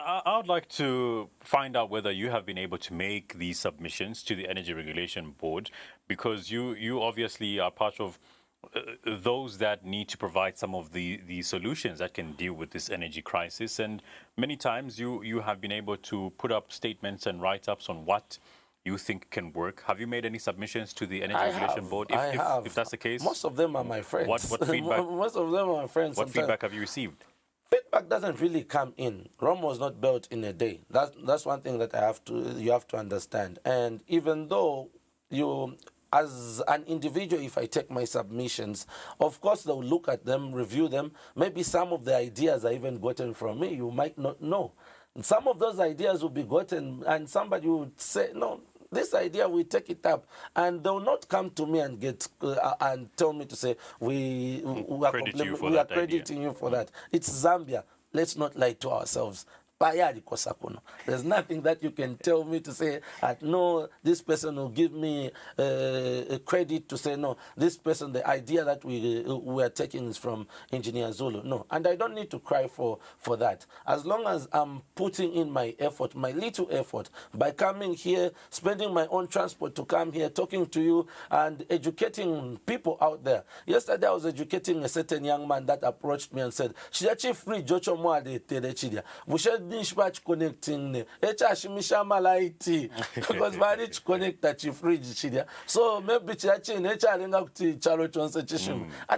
I would like to find out whether you have been able to make these submissions to the Energy Regulation Board, because you obviously are part of those that need to provide some of the solutions that can deal with this energy crisis. And many times you have been able to put up statements and write-ups on what you think can work. Have you made any submissions to the Energy Regulation Board? If that's the case, most of them are my friends. What feedback? Most of them are my friends. What feedback have you received? Feedback doesn't really come in. Rome was not built in a day. That's one thing that you have to understand. And even though you, as an individual, if I take my submissions, of course they'll look at them, review them. Maybe some of the ideas are even gotten from me. You might not know. And some of those ideas will be gotten, and somebody would say, no, this idea, we take it up, and they'll not come to me and get and tell me to say we are crediting you for that. It's Zambia. Let's not lie to ourselves. There's nothing that you can tell me to say, no, this person will give me credit to say, no, this person, the idea that we are taking is from Engineer Zulu. No, and I don't need to cry for that. As long as I'm putting in my effort, my little effort, by coming here, spending my own transport to come here, talking to you, and educating people out there. Yesterday, I was educating a certain young man that approached me and said, "Shidachi free Jocho Mwade Tedechidia. We should connecting malaiti because manage connect that you free chidia. So maybe and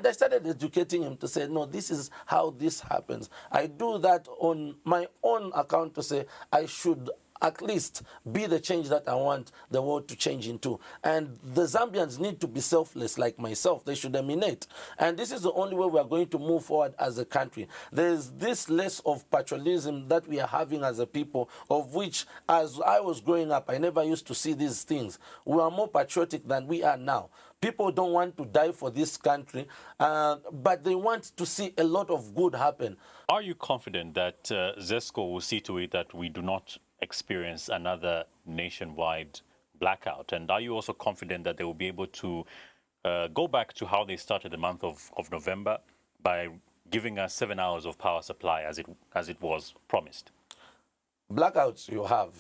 I started educating him to say, no, this is how this happens. I do that on my own account to say I should at least be the change that I want the world to change into. And the Zambians need to be selfless like myself. They should emanate. And this is the only way we are going to move forward as a country. There's this less of patriotism that we are having as a people, of which, as I was growing up, I never used to see these things. We are more patriotic than we are now. People don't want to die for this country, but they want to see a lot of good happen. Are you confident that Zesco will see to it that we do not experience another nationwide blackout? And are you also confident that they will be able to go back to how they started the month of November by giving us 7 hours of power supply as it was promised? Blackouts you have.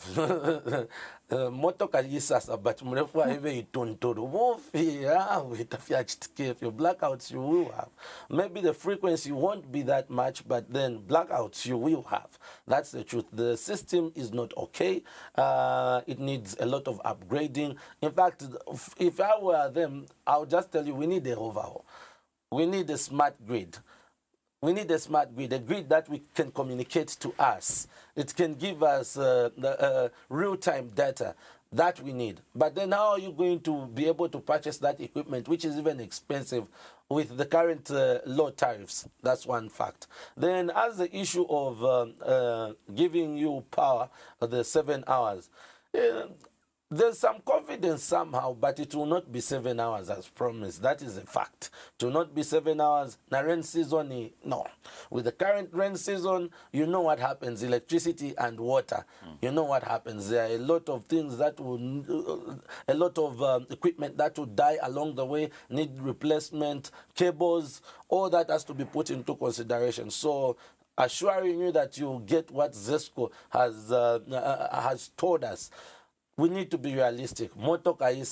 Motoka yisasa but mrefu hivi itunturu. Your blackouts you will have. Maybe the frequency won't be that much, but then blackouts you will have. That's the truth. The system is not okay. It needs a lot of upgrading. In fact, if I were them, I would just tell you we need a overhaul. We need a smart grid. We need a smart grid, a grid that we can communicate to us. It can give us real-time data that we need. But then how are you going to be able to purchase that equipment, which is even expensive with the current low tariffs? That's one fact. Then as the issue of giving you power, the 7 hours, there's some confidence somehow, but it will not be 7 hours as promised. That is a fact. It will not be 7 hours. Now, rain season, no. With the current rain season, you know what happens, electricity and water. You know what happens. There are a lot of things that will, a lot of equipment that will die along the way, need replacement, cables, all that has to be put into consideration. So, assuring you that you get what Zesco has told us, we need to be realistic. Motoka is